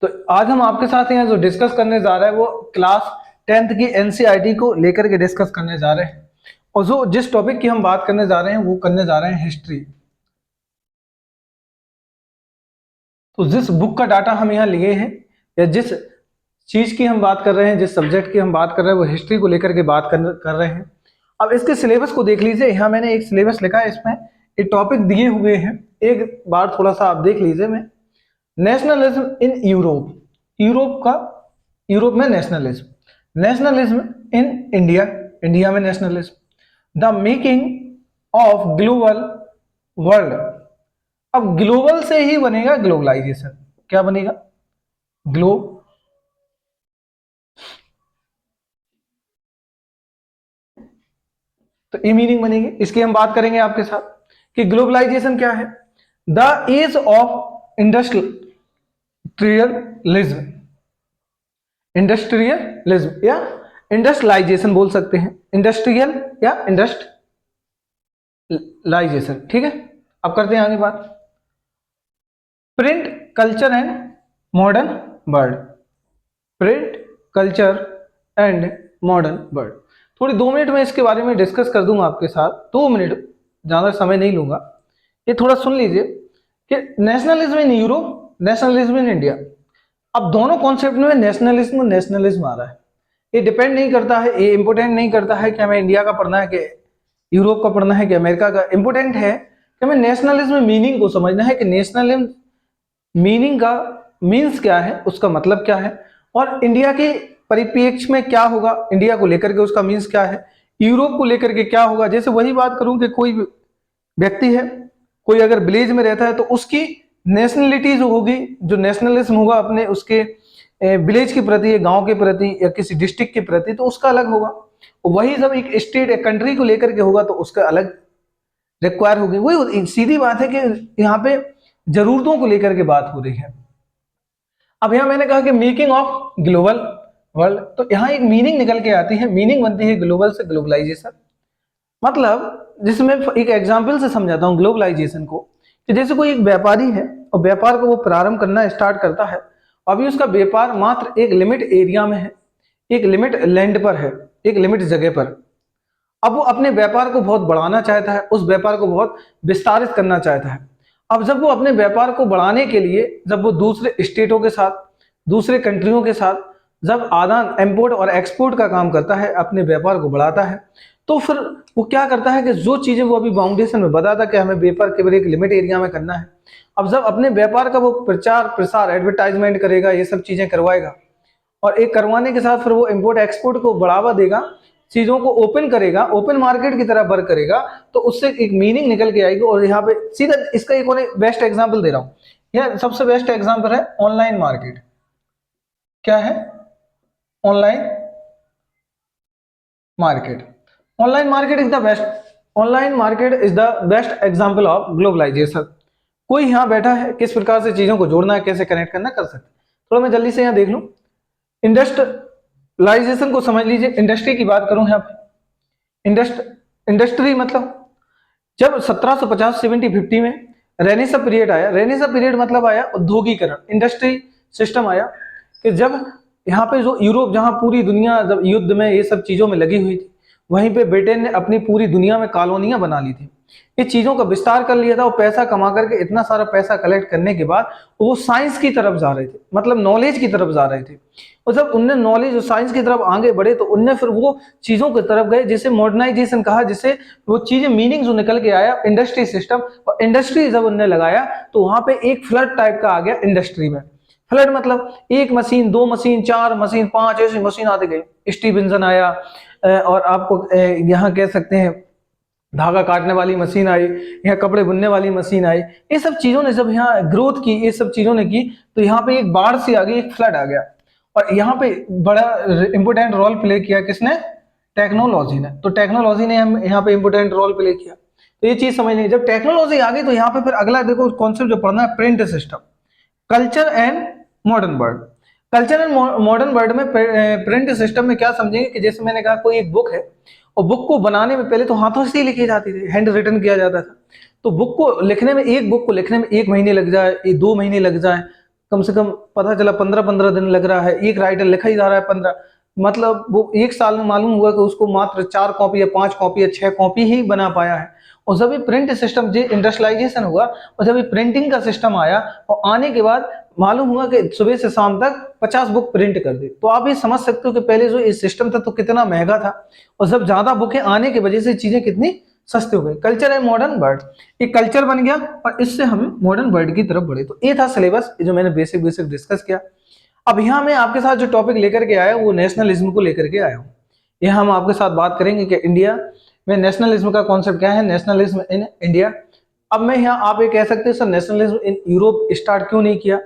तो आज हम आपके साथ यहाँ जो डिस्कस करने जा रहे हैं वो क्लास 10th की एनसीईआरटी को लेकर के डिस्कस करने जा रहे हैं। और जो जिस टॉपिक की हम बात करने जा रहे हैं वो करने जा रहे हैं हिस्ट्री। तो जिस बुक का डाटा हम यहाँ लिए हैं या जिस चीज की हम बात कर रहे हैं, जिस सब्जेक्ट की हम बात कर रहे हैं वो हिस्ट्री को लेकर के बात कर रहे हैं। अब इसके सिलेबस को देख लीजिए। यहाँ मैंने एक सिलेबस लिखा है, इसमें एक टॉपिक दिए हुए हैं, एक बार थोड़ा सा आप देख लीजिए। मैं नेशनलिज्म इन यूरोप, यूरोप में nationalism, nationalism in India, India में nationalism, the making of global world. अब ग्लोबल से ही बनेगा ग्लोबलाइजेशन। क्या बनेगा? ग्लोब। तो ये मीनिंग बनेगी। इसकी हम बात करेंगे आपके साथ कि ग्लोबलाइजेशन क्या है। The age of industrialism, industrialism या इंडस्ट्रियलाइजेशन बोल सकते हैं, इंडस्ट्रियल या इंडस्ट्रियलाइजेशन। ठीक है, अब करते हैं आगे बात। Print culture and modern world, print culture and modern world. थोड़ी 2 मिनट में इसके बारे में डिस्कस कर दूंगा आपके साथ, 2 मिनट, ज्यादा समय नहीं लूंगा। ये थोड़ा सुन लीजिए कि nationalism in Europe, nationalism in India. अब दोनों कॉन्सेप्ट में नेशनलिज्म नेशनलिज्म आ रहा है। ये डिपेंड नहीं करता है, ये इंपोर्टेंट नहीं करता है कि हमें इंडिया का पढ़ना है कि यूरोप का पढ़ना है कि अमेरिका का। इंपोर्टेंट है कि हमें नेशनलिज्म मीनिंग को समझना है कि नेशनलिज्म मीनिंग का मीन्स क्या है, उसका मतलब क्या है, और इंडिया के परिप्रेक्ष्य में क्या होगा, इंडिया को लेकर के उसका मीन्स क्या है, यूरोप को लेकर के क्या होगा। जैसे वही बात करूं कि कोई व्यक्ति है, कोई अगर विलेज में रहता है तो उसकी नेशनलिटी जो होगी, जो नेशनलिज्म होगा अपने उसके विलेज के प्रति, गांव के प्रति या किसी डिस्ट्रिक्ट के प्रति, तो उसका अलग होगा। वही जब एक स्टेट, एक कंट्री को लेकर के होगा तो उसका अलग रिक्वायर होगी। वही सीधी बात है कि यहाँ पे जरूरतों को लेकर के बात हो रही है। अब यहाँ मैंने कहा कि मेकिंग ऑफ ग्लोबल वर्ल्ड, तो यहाँ एक मीनिंग निकल के आती है, मीनिंग बनती है ग्लोबल से ग्लोबलाइजेशन। मतलब जिसमें एक एग्जाम्पल से समझाता हूँ ग्लोबलाइजेशन को, कि जैसे कोई एक व्यापारी है और व्यापार को वो प्रारंभ करना स्टार्ट करता है। अभी उसका व्यापार मात्र एक लिमिट एरिया में है, एक लिमिट लैंड पर है, एक लिमिट जगह पर। अब वो अपने व्यापार को बहुत बढ़ाना चाहता है, उस व्यापार को बहुत विस्तारित करना चाहता है। अब जब वो अपने व्यापार को बढ़ाने के लिए, जब वो दूसरे स्टेटों के साथ, दूसरे कंट्रियों के साथ जब आदान, इंपोर्ट और एक्सपोर्ट का काम करता है, अपने व्यापार को बढ़ाता है, तो फिर वो क्या करता है कि जो चीजें वो अभी फाउंडेशन में बताता कि हमें व्यापार केवल एक लिमिट एरिया में करना है, अब जब अपने व्यापार का वो प्रचार प्रसार, एडवर्टाइजमेंट करेगा, ये सब चीजें करवाएगा, और एक करवाने के साथ फिर वो इंपोर्ट एक्सपोर्ट को बढ़ावा देगा, चीजों को ओपन करेगा, ओपन मार्केट की तरह वर्क करेगा, तो उससे एक मीनिंग निकल के आएगी। और यहाँ पे सीधा इसका एक और बेस्ट एग्जांपल दे रहा हूँ। यह सबसे बेस्ट एग्जांपल है ऑनलाइन मार्केट। क्या है? Online market. Online market is the best, online market is the best example of globalisation. कोई यहाँ बैठा है, किस प्रकार से चीजों को जोड़ना है, कैसे कनेक्ट करना, कर सकते। थोड़ा मैं जल्दी से यहाँ देख लूं। इंडस्ट्रियलाइजेशन को समझ लीजिए। इंडस्ट्री की बात करूं यहाँ पे, इंडस्ट्री मतलब जब 1750, 70, 50 में रेनेसां पीरियड आया। रेनेसां पीरियड मतलब आया औद्योगिकरण, इंडस्ट्री सिस्टम आया। कि जब यहाँ पे जो यूरोप, जहाँ पूरी दुनिया जब युद्ध में ये सब चीजों में लगी हुई थी, वहीं पे ब्रिटेन ने अपनी पूरी दुनिया में कॉलोनियां बना ली थी, ये चीजों का विस्तार कर लिया था। और पैसा कमा करके, इतना सारा पैसा कलेक्ट करने के बाद वो साइंस की तरफ जा रहे थे, मतलब नॉलेज की तरफ जा रहे थे। और जब उनने नॉलेज और साइंस की तरफ आगे बढ़े तो उनने फिर वो चीजों की तरफ गए जिसे मॉडर्नाइजेशन कहा, जिससे वो चीजें मीनिंग जो निकल के आया, इंडस्ट्री सिस्टम। और इंडस्ट्री जब उनने लगाया तो वहां पे एक फ्लड टाइप का आ गया इंडस्ट्री में। फ्लड मतलब एक मशीन, 2 मशीन, 4 मशीन, 5 ऐसी मशीन आते गए। स्टीम इंजन आया, और आपको यहाँ कह सकते हैं धागा काटने वाली मशीन आई, यहाँ कपड़े बुनने वाली मशीन आई। ये सब चीजों ने जब यहाँ ग्रोथ की, ये सब चीजों ने की, तो यहाँ पे एक बाढ़ सी आ गई, एक फ्लड आ गया। और यहाँ पे बड़ा इंपोर्टेंट रोल प्ले किया किसने? टेक्नोलॉजी ने। तो टेक्नोलॉजी ने यहाँ पे इंपोर्टेंट रोल प्ले किया। तो ये चीज समझ लीजिए। जब टेक्नोलॉजी आ गई तो यहाँ पे फिर अगला देखो कॉन्सेप्ट जो पढ़ना है, print system, culture and modern world. Culture and modern world में प्रिंट सिस्टम में क्या समझेंगे कि जैसे मैंने कहा कोई एक बुक है, और बुक को बनाने में पहले तो हाथों से ही लिखी जाती थी, हैंड रिटन किया जाता था। तो बुक को लिखने में, एक बुक को लिखने में 1 महीने लग जाए, 2 महीने लग जाए, कम से कम पता चला 15-15 दिन लग रहा है, एक राइटर लिखा ही जा रहा है 15, मतलब वो एक साल में मालूम हुआ कि उसको मात्र 4 कॉपी या 5 कॉपी या 6 कॉपी ही बना पाया है। और जब ये प्रिंट सिस्टम जो इंडस्ट्रियलाइजेशन हुआ और जब ये प्रिंटिंग का सिस्टम आया और आने के बाद मालूम हुआ कि सुबह से शाम तक 50 बुक प्रिंट कर दी। तो आप ये समझ सकते हो कि पहले जो ये सिस्टम था तो कितना महंगा था, और जब ज्यादा बुकें आने की वजह से चीजें कितनी सस्ती हो गई। कल्चर है मॉडर्न वर्ड, एक कल्चर बन गया और इससे हम मॉडर्न वर्ड की तरफ बढ़े। तो ये था सिलेबस जो मैंने बेसिक बेसिक डिस्कस किया। अब यहाँ मैं आपके साथ जो टॉपिक लेकर के आया वो नेशनलिज्म को लेकर के आया हूँ। यहाँ हम आपके साथ बात करेंगे कि इंडिया में नेशनलिज्म का कॉन्सेप्ट क्या है, नेशनलिज्म इन इंडिया। अब मैं यहाँ आप ये कह सकते हैं sir nationalism in Europe start क्यों नहीं किया,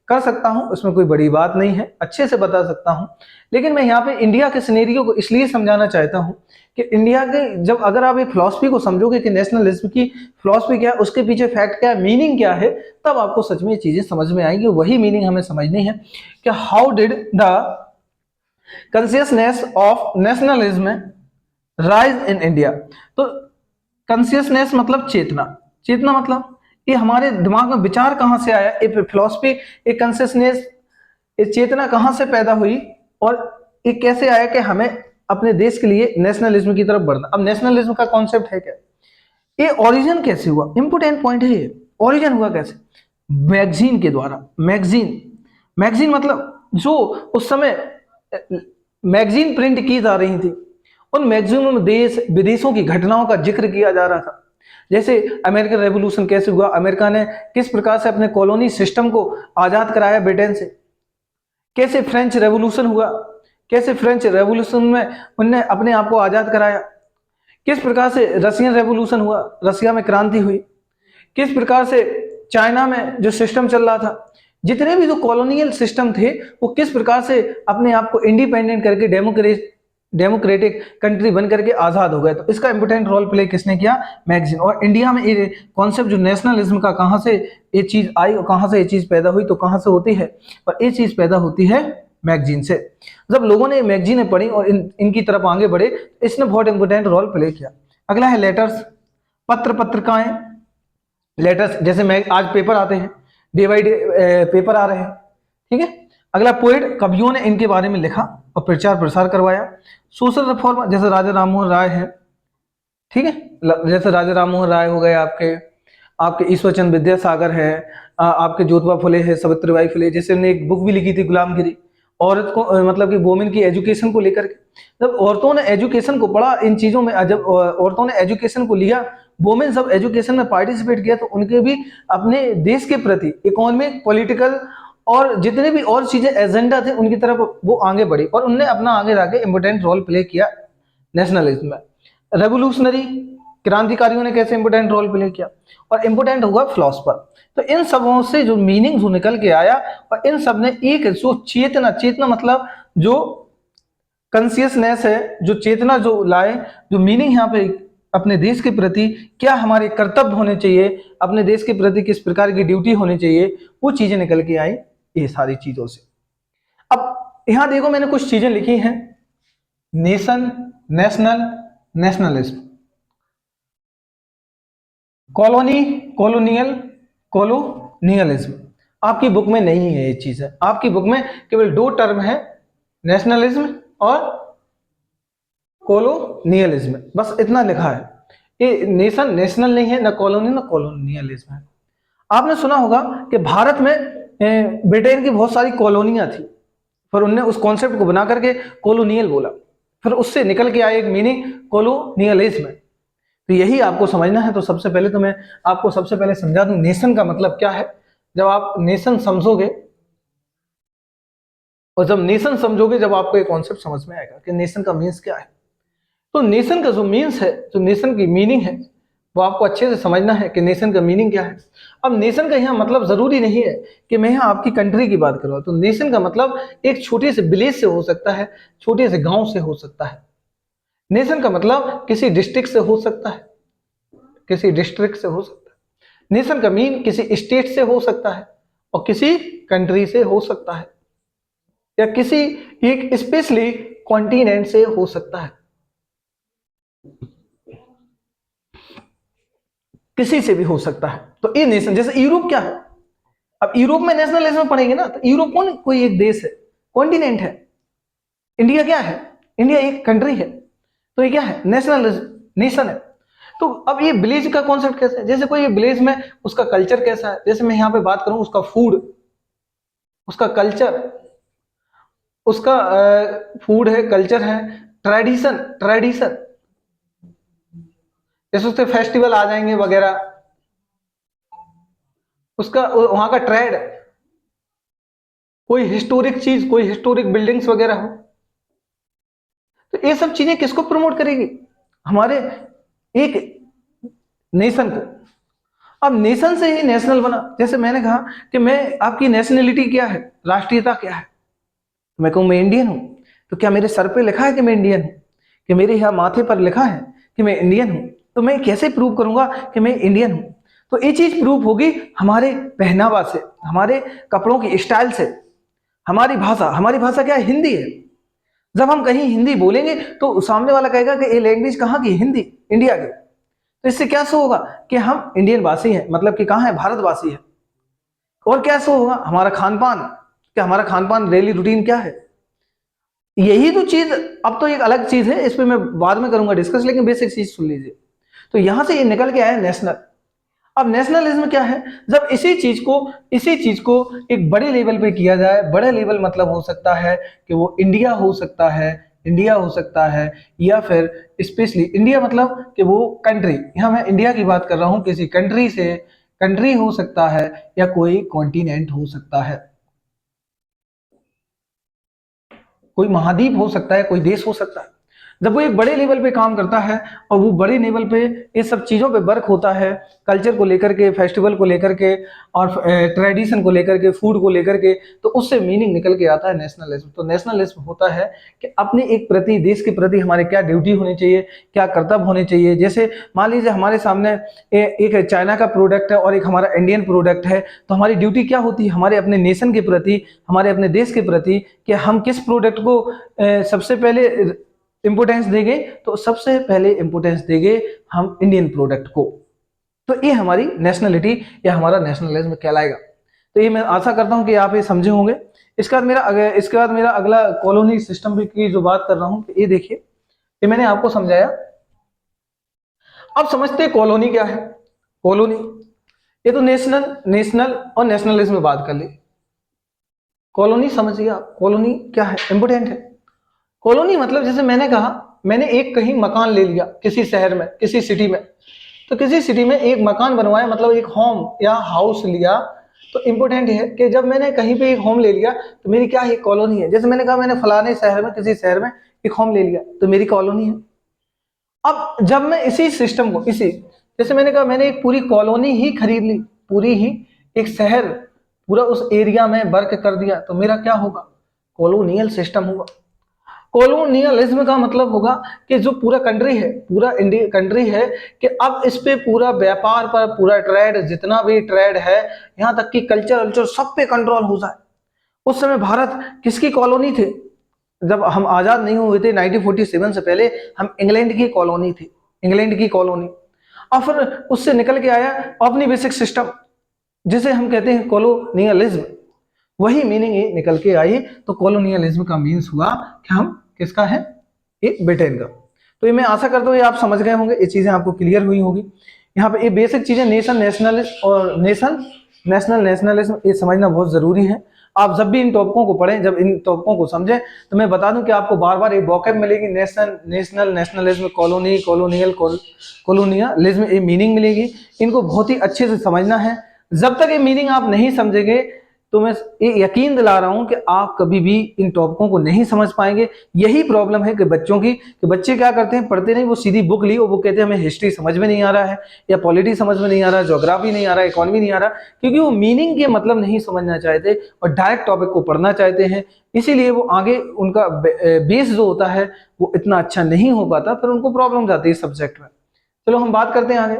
कर सकता हूँ, उसमें कोई बड़ी बात नहीं है, अच्छे से बता सकता हूँ। लेकिन मैं यहाँ पे इंडिया के सिनेरियो को इसलिए समझाना चाहता हूँ कि इंडिया के जब अगर आप एक फिलॉसफी को समझोगे कि नेशनलिज्म की फिलॉसफी क्या है, उसके पीछे फैक्ट क्या है, मीनिंग क्या है, तब आपको सच में ये चीजें समझ में आएंगी। वही मीनिंग हमें समझनी है कि how did the consciousness of nationalism rise in India. तो कॉन्शियसनेस मतलब चेतना, चेतना मतलब ये हमारे दिमाग में विचार कहां से आया, ये फिलॉसफी, ये कॉन्शियसनेस, ये चेतना कहां से पैदा हुई और ये कैसे आया कि हमें अपने देश के लिए नेशनलिज्म की तरफ बढ़ना। अब नेशनलिज्म का कॉन्सेप्ट है क्या, ये ओरिजिन कैसे हुआ, इंपोर्टेंट पॉइंट है ये, ओरिजिन हुआ कैसे, मैगजीन के द्वारा। मैगजीन, मैगजीन मतलब जो उस समय मैगजीन प्रिंट की जा रही थी, उन मैगजीनों में देश विदेशों की घटनाओं का जिक्र किया जा रहा था। जैसे अमेरिकन रेवोल्यूशन कैसे हुआ, अमेरिका ने किस प्रकार से अपने कॉलोनी सिस्टम को आजाद कराया ब्रिटेन से, कैसे फ्रेंच रेवोल्यूशन हुआ, कैसे फ्रेंच रेवोल्यूशन में उनने अपने आप को आजाद कराया, किस प्रकार से रशियन रेवोल्यूशन हुआ, रशिया में क्रांति हुई, किस प्रकार से चाइना में जो सिस्टम चल रहा था, जितने भी जो कॉलोनियल सिस्टम थे वो किस प्रकार से अपने आप को इंडिपेंडेंट करके डेमोक्रेटिक कंट्री बन करके आजाद हो गए। तो इसका इंपोर्टेंट रोल प्ले किसने किया, मैगजीन। और इंडिया में ये कॉन्सेप्ट जो नेशनलिज्म का कहां से ये चीज आई और कहां से ये चीज पैदा हुई, तो कहां से होती है, और ये चीज पैदा होती है मैगजीन से। जब लोगों ने मैगजीनें पढ़ी और इनकी तरफ आगे बढ़े, इसने बहुत इंपोर्टेंट रोल प्ले किया। अगला है लेटर्स, पत्र पत्रिकाएं, लेटर्स, जैसे मैं आज पेपर आते हैं, डे बाई डे पेपर आ रहे हैं, ठीक है। अगला पोएट, कवियों ने इनके बारे में लिखा और प्रचार प्रसार करवाया। सोशल रिफॉर्म, जैसे राजा राममोहन राय है, ठीक है, जैसे राजा राममोहन राय हो गए, आपके आपके ईश्वर चंद्र विद्यासागर है, आपके ज्योतिबा फुले है, सावित्रीबाई फुले, जैसे उन्होंने एक बुक भी लिखी थी गुलामगिरी, औरत को मतलब कि वोमेन की एजुकेशन को लेकर के। जब औरतों ने एजुकेशन को पढ़ा, इन चीजों में जब औरतों ने एजुकेशन को लिया, वोमेन सब एजुकेशन में पार्टिसिपेट किया, तो उनके भी अपने देश के प्रति इकोनॉमिक, पॉलिटिकल और जितने भी और चीजें एजेंडा थे उनकी तरफ वो आगे बढ़ी और उनने अपना आगे जाके इंपोर्टेंट रोल प्ले किया नेशनलिज्म में। रेवोल्यूशनरी, क्रांतिकारियों ने कैसे इंपोर्टेंट रोल प्ले किया, और इंपोर्टेंट हुआ फिलोसफर। तो इन सबों से जो मीनिंग जो निकल के आया, और इन सब ने एक जो चेतना, चेतना मतलब जो कॉन्शियसनेस है, जो चेतना जो लाए, जो मीनिंग यहाँ पे अपने देश के प्रति क्या हमारे कर्तव्य होने चाहिए, अपने देश के प्रति किस प्रकार की ड्यूटी होनी चाहिए, वो चीजें निकल के आई ये सारी चीजों से। अब यहां देखो मैंने कुछ चीजें लिखी हैं, nation, national, nationalism, colony, colonial, colonialism. आपकी बुक में नहीं है ये चीज, है आपकी बुक में केवल दो टर्म है, नेशनलिज्म और कॉलोनियलिज्म, बस इतना लिखा है। ये नेशन नेशनल नहीं है, ना कॉलोनी ना कॉलोनियलिज्म है। आपने सुना होगा कि भारत में ब्रिटेन की बहुत सारी कॉलोनियां थी, पर उनने उस कॉन्सेप्ट को बना करके कॉलोनियल बोला, फिर उससे निकल के आया एक मीनिंग कॉलोनियलिज्म। तो यही आपको समझना है। तो सबसे पहले तो मैं आपको सबसे पहले समझा दूं नेशन का मतलब क्या है। जब आप नेशन समझोगे, और जब नेशन समझोगे, जब आपको एक कॉन्सेप्ट समझ में आएगा कि नेशन का मीन्स क्या है। तो नेशन का जो मीन्स है, जो नेशन की मीनिंग है, वो आपको अच्छे से समझना है कि नेशन का मीनिंग क्या है। अब नेशन का यहाँ मतलब जरूरी नहीं है कि मैं यहाँ आपकी कंट्री की बात करूँ। तो नेशन का मतलब एक छोटे से विलेज से हो सकता है, छोटे से गांव से हो सकता है। नेशन का मतलब किसी डिस्ट्रिक्ट से हो सकता है, किसी डिस्ट्रिक्ट से हो सकता है। नेशन का मीन किसी स्टेट से हो सकता है और किसी कंट्री से हो सकता है, या किसी एक स्पेशली कॉन्टिनेंट से हो सकता है, किसी से भी हो सकता है। तो ये नेशन, जैसे यूरोप क्या है, अब यूरोप में नेशनलिज्म पढ़ेंगे ना, तो यूरोप कौन कोई एक देश है, कॉन्टिनेंट है। इंडिया क्या है, इंडिया एक कंट्री है, तो ये क्या है, नेशनलिज्म, नेशन है। तो अब ये विलेज का कॉन्सेप्ट कैसा है, जैसे कोई विलेज में उसका कल्चर कैसा है, जैसे मैं यहाँ पे बात करूं उसका फूड, उसका कल्चर, उसका फूड है, कल्चर है, ट्रेडिशन, ट्रेडिशन, जैसे उसके फेस्टिवल आ जाएंगे वगैरह, उसका वहां का ट्रेड, कोई हिस्टोरिक चीज, कोई हिस्टोरिक बिल्डिंग्स वगैरह हो, तो ये सब चीजें किसको प्रमोट करेगी, हमारे एक नेशन को। अब नेशन से ही नेशनल बना, जैसे मैंने कहा कि मैं, आपकी नेशनलिटी क्या है, राष्ट्रीयता क्या है, मैं कहूं मैं इंडियन हूं, तो क्या मेरे सर पे लिखा है कि मैं इंडियन हूं, कि मेरे यहाँ माथे पर लिखा है कि मैं इंडियन हूं, तो मैं कैसे प्रूव करूंगा कि मैं इंडियन हूं। तो ये चीज प्रूव होगी हमारे पहनावा से, हमारे कपड़ों की स्टाइल से, हमारी भाषा, हमारी भाषा क्या है, हिंदी है। जब हम कहीं हिंदी बोलेंगे तो सामने वाला कहेगा कि ये लैंग्वेज कहाँ की, हिंदी, इंडिया की। तो इससे क्या शो होगा कि हम इंडियन वासी हैं, मतलब कि कहाँ है, भारतवासी है। और क्या शो होगा, हमारा खान पान, क्या हमारा खान पान, डेली रूटीन क्या है, यही तो चीज। अब तो एक अलग चीज है, इस पे मैं बाद में करूंगा डिस्कस, लेकिन बेसिक चीज सुन लीजिए। तो यहां से ये निकल के आया नेशनल। अब नेशनलिज्म क्या है, जब इसी चीज को एक बड़े लेवल पे किया जाए, बड़े लेवल मतलब हो सकता है कि वो इंडिया हो सकता है, इंडिया हो सकता है, या फिर स्पेशली इंडिया मतलब कि वो कंट्री, यहां मैं इंडिया की बात कर रहा हूं, किसी कंट्री से, कंट्री हो सकता है, या कोई कॉन्टिनेंट हो सकता है, कोई महाद्वीप हो सकता है, कोई देश हो सकता है। जब वो एक बड़े लेवल पे काम करता है और वो बड़े लेवल पे ये सब चीज़ों पे वर्क होता है, कल्चर को लेकर के, फेस्टिवल को लेकर के, और ट्रेडिशन को लेकर के, फूड को लेकर के, तो उससे मीनिंग निकल के आता है नेशनलिज्म। तो नेशनलिज्म होता है कि अपने एक प्रति, देश के प्रति हमारे क्या ड्यूटी होनी चाहिए, क्या कर्तव्य होने चाहिए। जैसे मान लीजिए हमारे सामने एक चाइना का प्रोडक्ट है और एक हमारा इंडियन प्रोडक्ट है, तो हमारी ड्यूटी क्या होती है, हमारे अपने नेशन के प्रति, हमारे अपने देश के प्रति, कि हम किस प्रोडक्ट को सबसे पहले इंपोर्टेंस देंगे, तो सबसे पहले इंपोर्टेंस देंगे हम इंडियन प्रोडक्ट को। तो ये हमारी नेशनलिटी या हमारा नेशनलिज्म कहलाएगा। तो ये मैं आशा करता हूं कि आप ये समझे होंगे। इसके बाद मेरा अगला कॉलोनी सिस्टम की जो बात कर रहा हूं, ये देखिए, ये मैंने आपको समझाया। अब समझते हैं कॉलोनी क्या है। कॉलोनी, ये तो नेशनल, नेशनल और नेशनलिज्म में बात कर ली। कॉलोनी समझिए आप, कॉलोनी क्या है, इंपोर्टेंट है। कॉलोनी मतलब जैसे मैंने कहा, मैंने एक कहीं मकान ले लिया किसी शहर में, किसी सिटी में, तो किसी सिटी में एक मकान बनवाया, मतलब एक होम या हाउस लिया। तो इंपॉर्टेंट है कि जब मैंने कहीं पे एक होम ले लिया, तो मेरी क्या है, कॉलोनी है। जैसे मैंने कहा मैंने फलाने शहर में, किसी शहर में एक होम ले लिया, तो मेरी कॉलोनी है। अब जब मैं इसी सिस्टम को, इसी, जैसे मैंने कहा मैंने एक पूरी कॉलोनी ही खरीद ली, पूरी ही एक शहर पूरा उस एरिया में वर्क कर दिया, तो मेरा क्या होगा, कॉलोनियल सिस्टम होगा। कॉलोनियलिज्म का मतलब होगा कि जो पूरा कंट्री है, पूरा इंडिया कंट्री है, कि अब इस पे पूरा व्यापार पर, पूरा ट्रेड, जितना भी ट्रेड है, यहाँ तक कि कल्चर वल्चर सब पे कंट्रोल हो जाए। उस समय भारत किसकी कॉलोनी थे, जब हम आजाद नहीं हुए थे 1947 से पहले, हम इंग्लैंड की कॉलोनी थी, इंग्लैंड की कॉलोनी। और फिर उससे निकल के आया औपनिवेशिक सिस्टम, जिसे हम कहते हैं कॉलोनियलिज्म, वही मीनिंग ये निकल के आई। तो कॉलोनियलिज्म का मीन्स हुआ कि हम किसका है, ये ब्रिटेन का। तो ये मैं आशा करता हूँ ये आप समझ गए होंगे, ये चीजें आपको क्लियर हुई होगी। यहाँ पे ये बेसिक चीजें, नेशन, नेशनलिज्म और नेशन, नेशनल, नेशनलिज्म, ये समझना बहुत जरूरी है। आप जब भी इन टॉपिकों को पढ़ें, जब इन टॉपिकों को समझें, तो मैं बता दूं कि आपको बार बार एक वोकैब मिलेगी, nation, national, nationalism, colony, colonial, colonialism, ये मीनिंग मिलेगी। इनको बहुत ही अच्छे से समझना है। जब तक ये मीनिंग आप नहीं समझेंगे, तो मैं ये यकीन दिला रहा हूं कि आप कभी भी इन टॉपिकों को नहीं समझ पाएंगे। यही प्रॉब्लम है कि बच्चों की, कि बच्चे क्या करते हैं, पढ़ते नहीं, वो सीधी बुक ली और वो कहते हैं हमें हिस्ट्री समझ में नहीं आ रहा है, या पॉलिटी समझ में नहीं आ रहा है, ज्योग्राफी नहीं आ रहा है, इकोनॉमी नहीं आ रहा, क्योंकि वो मीनिंग के मतलब नहीं समझना चाहते और डायरेक्ट टॉपिक को पढ़ना चाहते हैं। इसीलिए वो आगे उनका बेस जो होता है वो इतना अच्छा नहीं हो पाता, फिर उनको प्रॉब्लम आती है सब्जेक्ट में। चलो हम बात करते हैं आगे।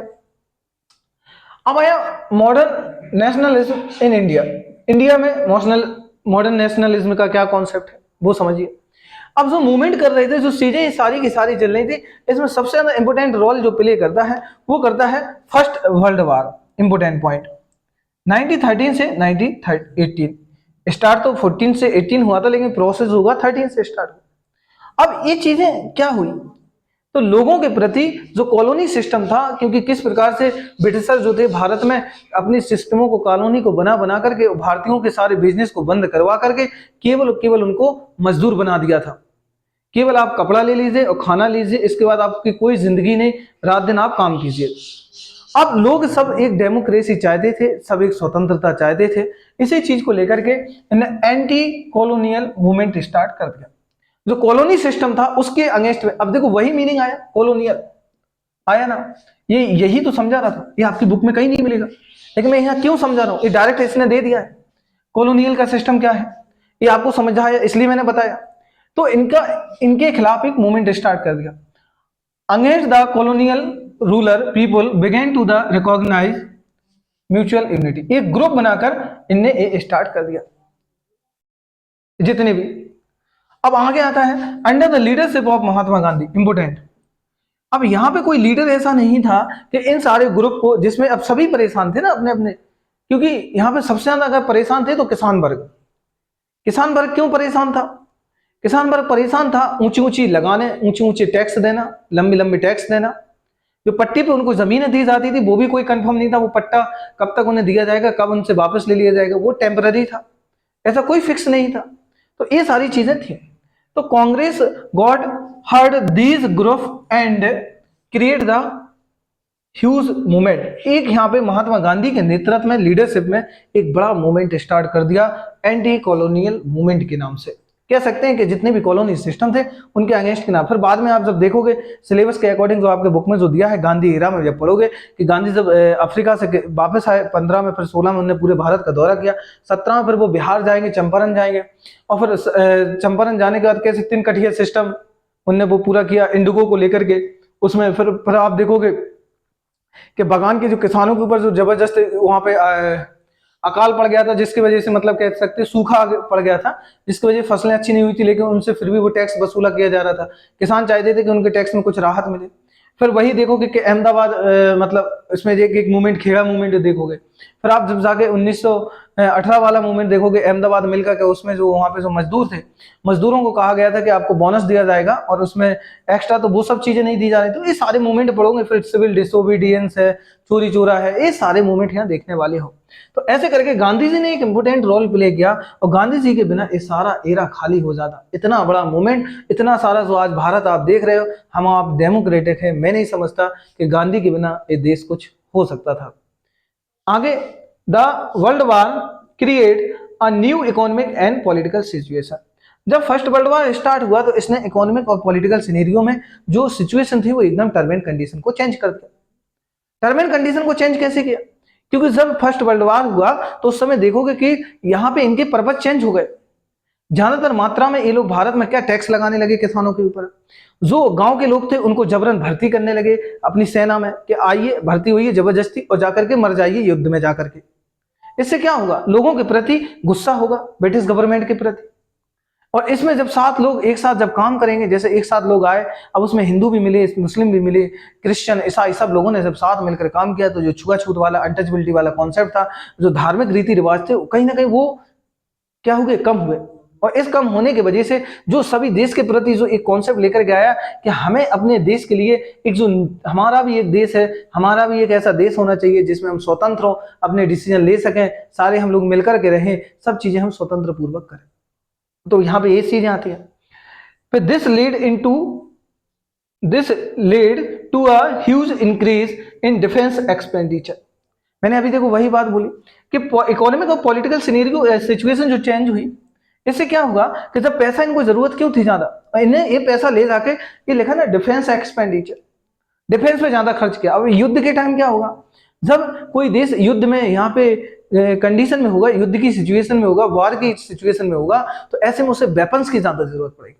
अब आया modern nationalism in India. India में मॉडर्न नेशनलिज्म का क्या कॉन्सेप्ट है वो समझिए। अब जो मूवमेंट कर रहे थे, जो चीजें सारी की सारी चल रही थी, इसमें सबसे ज्यादा इंपोर्टेंट रोल जो प्ले करता है वो करता है first world war. Important point, 1913 से 1918 स्टार्ट तो 14 से 18 हुआ था, लेकिन प्रोसेस होगा 13 से स्टार्ट हुआ। अब ये चीजें क्या हुई, तो लोगों के प्रति जो कॉलोनी सिस्टम था, क्योंकि किस प्रकार से ब्रिटिशर जो थे भारत में अपनी सिस्टमों को, कॉलोनी को बना बना करके भारतीयों के सारे बिजनेस को बंद करवा करके केवल केवल उनको मजदूर बना दिया था। केवल आप कपड़ा ले लीजिए और खाना लीजिए, इसके बाद आपकी कोई जिंदगी नहीं, रात दिन आप काम कीजिए। अब लोग सब एक डेमोक्रेसी चाहते थे, सब एक स्वतंत्रता चाहते थे। इसी चीज को लेकर के इन्हें एंटी कॉलोनियल मूवमेंट स्टार्ट कर दिया। जो कॉलोनी सिस्टम था उसके अगेंस्ट में, अब देखो वही मीनिंग आया, कॉलोनियल आया ना, ये यही तो समझा रहा था, ये आपकी बुक में कहीं नहीं मिलेगा, लेकिन मैं यहाँ क्यों समझा रहा हूँ, ये डायरेक्ट इसने दे दिया है। कॉलोनियल का सिस्टम क्या है ये आपको समझाया, इसलिए मैंने बताया। तो इनके खिलाफ एक मूवमेंट स्टार्ट कर दिया। Against the colonial ruler people begin to the recognise mutual unity, एक ग्रुप बनाकर इनने ये स्टार्ट कर दिया जितने भी। अब आगे आता है under the leadership of Mahatma Gandhi, important. अब यहां पे कोई लीडर ऐसा नहीं था कि इन सारे ग्रुप को, जिसमें अब सभी परेशान थे ना अपने अपने, क्योंकि यहां पे सबसे ज्यादा अगर परेशान थे तो किसान वर्ग। किसान वर्ग क्यों परेशान था, किसान वर्ग परेशान था ऊंची ऊंची लगाने, ऊंचे ऊंचे टैक्स देना, लंबी लंबी टैक्स देना। जो पट्टी पे उनको जमीनें दी जाती थी वो भी कोई कंफर्म नहीं था, वो पट्टा कब तक उन्हें दिया जाएगा, कब उनसे वापस ले लिया जाएगा, वो टेम्पररी था, ऐसा कोई फिक्स नहीं था। तो ये सारी चीजें थी। तो Congress got heard these group and create the huge movement. एक यहाँ पे महात्मा गांधी के नेतृत्व में, लीडरशिप में एक बड़ा मूवमेंट स्टार्ट कर दिया एंटी कॉलोनियल मूवमेंट के नाम से। कह सकते हैं कि जितने भी कॉलोनी सिस्टम थे उनके अगेंस्ट के नाम। फिर बाद में आप जब देखोगे सिलेबस के अकॉर्डिंग, जो आपके बुक में जो दिया है गांधी एरा में, जब पढ़ोगे कि गांधी जब अफ्रीका से वापस आए 15 में, फिर 16 में उन्होंने पूरे भारत का दौरा किया, 17 में फिर वो बिहार जाएंगे, चंपारण जाएंगे, और फिर चंपारण जाने के बाद कैसे 3 कठिया सिस्टम उनने वो पूरा किया इंडिगो को लेकर के। उसमें फिर आप देखोगे कि बागान के जो किसानों के ऊपर जो जबरदस्त वहां पे अकाल पड़ गया था, जिसकी वजह से मतलब कह सकते सूखा पड़ गया था, जिसकी वजह से फसलें अच्छी नहीं हुई थी, लेकिन उनसे फिर भी वो टैक्स वसूला किया जा रहा था। किसान चाहते थे कि उनके टैक्स में कुछ राहत मिले। फिर वही देखोगे कि अहमदाबाद मतलब इसमें एक मूवमेंट, खेड़ा मूवमेंट देखोगे। फिर आप जब जाके 1918 वाला मूवमेंट देखोगे अहमदाबाद मिलकर के, उसमें जो वहां पे जो मजदूर थे, मजदूरों को कहा गया था कि आपको बोनस दिया जाएगा और उसमें एक्स्ट्रा, तो वो सब चीजें नहीं दी जा रही। तो ये सारे मूवमेंट पढ़ोगे। फिर सिविल डिसोबीडियंस है, चोरी चोरा है, ये सारे मूवमेंट यहाँ देखने वाले हो। तो ऐसे करके गांधी जी ने एक इंपोर्टेंट रोल प्ले किया, और गांधी जी के बिना ये सारा एरा खाली हो जाता। इतना बड़ा मूवमेंट, इतना सारा जो आज भारत आप देख रहे हो, हम आप डेमोक्रेटिक है, मैं नहीं समझता कि गांधी के बिना ये देश कुछ हो सकता था। आगे, the world war create a new economic and political situation. जब फर्स्ट वर्ल्ड वार स्टार्ट हुआ तो इसने इकोनॉमिक और पॉलिटिकल सिनेरियो में जो सिचुएशन थी वो एकदम टर्म एंड कंडीशन को चेंज कर दिया। टर्म एंड कंडीशन को चेंज कैसे किया, क्योंकि जब फर्स्ट वर्ल्ड वार हुआ तो उस समय देखोगे कि यहाँ पे इनके पर्पज चेंज हो गए। ज्यादातर मात्रा में ये लोग भारत में क्या टैक्स लगाने लगे किसानों के ऊपर। जो गांव के लोग थे उनको जबरन भर्ती करने लगे अपनी सेना में, कि आइए भर्ती हुई जबरदस्ती और जाकर के मर जाइए युद्ध में जाकर के। इससे क्या होगा, लोगों के प्रति गुस्सा होगा ब्रिटिश गवर्नमेंट के प्रति। और इसमें जब 7 लोग एक साथ जब काम करेंगे, जैसे एक साथ लोग आए, अब उसमें हिंदू भी मिले, मुस्लिम भी मिले, क्रिश्चियन, ईसाई, सब लोगों ने जब साथ मिलकर काम किया, तो जो छुआछूत वाला, अनटचबिलिटी वाला कॉन्सेप्ट था, जो धार्मिक रीति रिवाज थे, कहीं ना कहीं वो क्या हुए, कम हुए। और इस कम होने की वजह से जो सभी देश के प्रति जो एक कॉन्सेप्ट लेकर के आया कि हमें अपने देश के लिए एक, जो हमारा भी एक देश है, हमारा भी एक ऐसा देश होना चाहिए जिसमें हम स्वतंत्र हो, अपने डिसीजन ले सकें, सारे हम लोग मिलकर के रहें, सब चीजें हम स्वतंत्र पूर्वक करें। तो यहां पे ये चीजें आती है। फिर this lead to a huge increase in defence expenditure. मैंने अभी देखो वही बात बोली कि इकोनॉमिक और पॉलिटिकल सिचुएशन जो चेंज हुई, इससे क्या होगा कि जब पैसा, इनको जरूरत क्यों थी ज्यादा, इन्हें ये पैसा ले जाके ये लिखा ना डिफेंस एक्सपेंडिचर, डिफेंस पे ज्यादा खर्च किया। अब युद्ध के टाइम क्या होगा, जब कोई देश युद्ध में यहाँ पे कंडीशन में होगा, युद्ध की सिचुएशन में होगा, वॉर की सिचुएशन में होगा, तो ऐसे में उसे वेपन्स की ज्यादा जरूरत पड़ेगी।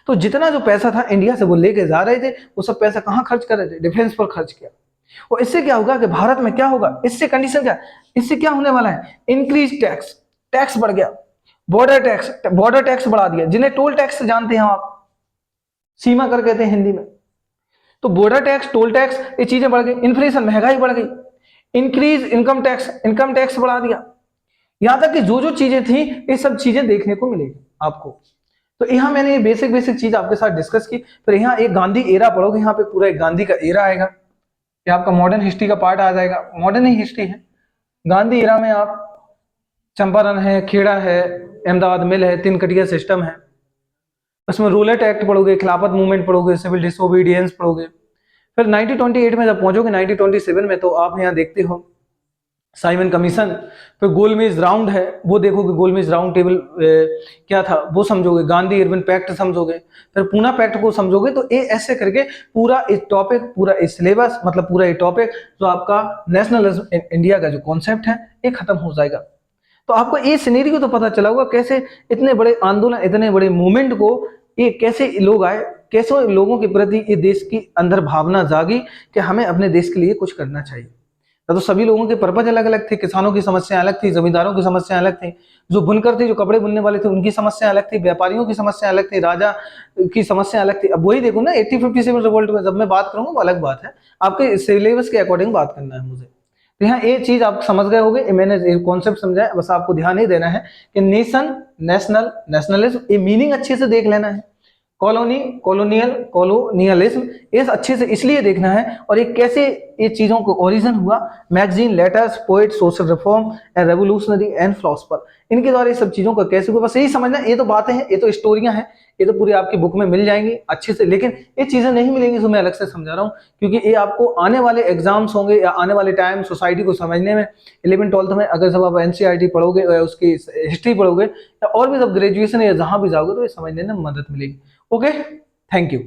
तो जितना जो पैसा था इंडिया से वो लेके जा रहे थे, वो सब पैसा कहाँ खर्च कर रहे थे, डिफेंस पर खर्च किया। और इससे क्या होगा कि भारत में क्या होगा, इससे कंडीशन क्या, इससे क्या होने वाला है, इंक्रीज टैक्स, टैक्स बढ़ गया, बॉर्डर टैक्स बढ़ा दिया, जिन्हें टोल टैक्स जानते हैं आप, सीमा कर कहते हैं हिंदी में। तो बॉर्डर टैक्स, टोल टैक्स, ये चीजें बढ़ गई, इन्फ्लेशन, महंगाई बढ़ गई। इंक्रीज इनकम टैक्स बढ़ा दिया। यहां तक कि जो जो चीजें थी ये सब चीजें देखने को मिलेगी आपको। तो यहाँ मैंने ये बेसिक बेसिक चीज आपके साथ डिस्कस की। फिर यहाँ एक गांधी एरा पढ़ोगे, यहाँ पे पूरा एक गांधी का एरा आएगा, ये आपका मॉडर्न हिस्ट्री का पार्ट आ जाएगा, मॉडर्न ही हिस्ट्री है। गांधी एरा में आप चंपारण है, खेड़ा है, अहमदाबाद मिल है, तीन कटिया सिस्टम है, उसमें रूलेट एक्ट पढ़ोगे, खिलाफत मूवमेंट पढ़ोगे, सिविल डिसोबीडियंस पढ़ोगे। फिर 1928 में जब पहुंचोगे 1927 में, तो आप यहाँ देखते हो साइमन कमीशन। फिर गोलमेज राउंड है, वो देखोगे, गोलमेज राउंड टेबल क्या था वो समझोगे, गांधी इरविन पैक्ट समझोगे, फिर पूना पैक्ट को समझोगे। तो ये ऐसे करके पूरा एक टॉपिक, पूरा एक सिलेबस, मतलब पूरा एक टॉपिक जो आपका नेशनलिज्म इंडिया का जो कॉन्सेप्ट है ये खत्म हो जाएगा। तो आपको ये सिनेरियो तो पता चला होगा कैसे इतने बड़े आंदोलन, इतने बड़े मूवमेंट को ये कैसे लोग आए, कैसे लोगों के प्रति ये देश की अंदर भावना जागी कि हमें अपने देश के लिए कुछ करना चाहिए। तो सभी लोगों के पर्पज अलग अलग थे, किसानों की समस्या अलग थी, जमींदारों की समस्या अलग थी, जो बुनकर थे, जो कपड़े बुनने वाले थे, उनकी समस्या अलग थी, व्यापारियों की समस्या अलग थी, राजा की समस्या अलग थी। अब वही देखो ना 1857 रिवोल्ट में जब मैं बात करूंगा वो अलग बात है, आपके सिलेबस के अकॉर्डिंग बात करना है मुझे। तो यहाँ ये चीज आप समझ गए होंगे, मैंने कॉन्सेप्ट समझाया, बस आपको ध्यान ही देना है कि नेशन, नेशनल, नेशनलिज्म, ये मीनिंग अच्छे से देख लेना है। कॉलोनी, कॉलोनियल, कॉलोनियलिज्म, ये अच्छे से इसलिए देखना है, और ये कैसे ये चीजों को ओरिजिन हुआ, magazine, letters, poet, social reform and revolutionary and philosopher, इनके द्वारा ये सब चीजों का कैसे हुआ, बस यही समझना। ये तो बातें हैं, ये तो स्टोरियां हैं, ये तो पूरी आपकी बुक में मिल जाएंगी अच्छे से, लेकिन ये चीजें नहीं मिलेंगी जो मैं अलग से समझा रहा हूँ, क्योंकि ये आपको आने वाले एग्जाम्स होंगे या आने वाले टाइम सोसाइटी को समझने में 11th 12th में, अगर जब आप एनसीईआरटी पढ़ोगे या उसकी हिस्ट्री पढ़ोगे या और भी जब ग्रेजुएशन या जहां भी जाओगे, तो ये समझने में मदद मिलेगी। Okay, thank you.